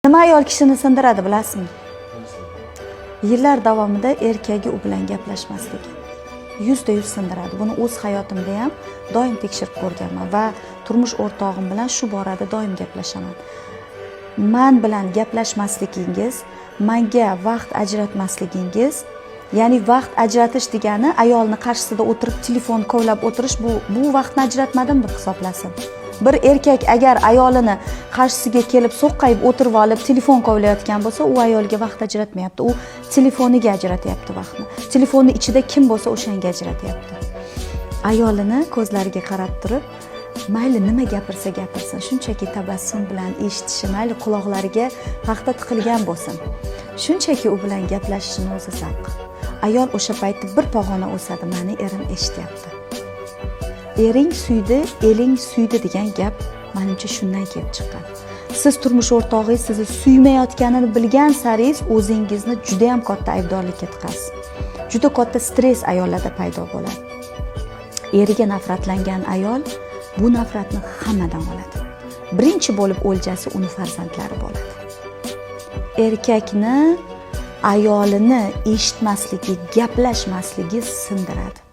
Nima ayol kishini sindiradi bilasizmi? Yillar davomida erkagi u bilan gaplashmasligi. 100% sindiradi. Buni o'z hayotimda ham doim tekshirib ko'rganman va turmush o'rtog'im bilan shu borada doim gaplashaman. Men bilan gaplashmasligingiz, menga vaqt ajratmasligingiz, ya'ni vaqt ajratish degani ayolni qarshisida o'tirib telefon kovlab o'tirish, bu vaqtni ajratmadim deb hisoblasin. Bir erkak agar ayolini qarshisiga kelib so'qqayib o'tirib olib telefon kovlayotgan bo'lsa, u ayolga vaqt ajratmayapti. U telefoniga ajratyapti vaqtni. Telefonni ichida kim bo'lsa o'shanga ajratyapti. Ayolini ko'zlariga qarab turib, mayli nima gapirsa gapirsin, shunchaki tabassum bilan eshitishi, mayli quloqlariga paxta tiqilgan bo'lsin. Shunchaki u bilan gaplashishning o'zi zavq. Ayol o'sha paytda bir pog'ona o'sadi, meni erim eshityapti. Ering suydi, eling suydi degan gap menimcha shundan kelib chiqqan. Siz turmush o'rtog'ingiz sizni suymayotganini bilgan saringiz o'zingizni juda ham katta aybdorlikka tiqasiz. Juda katta stress ayollarda paydo bo'ladi. Eriga nafratlangan ayol bu nafratni hammadan oladi. Birinchi bo'lib o'ljasi uni farzandlari bo'ladi. Erkakni ayolini eshitmasligi, gaplashmasligi sindiradi.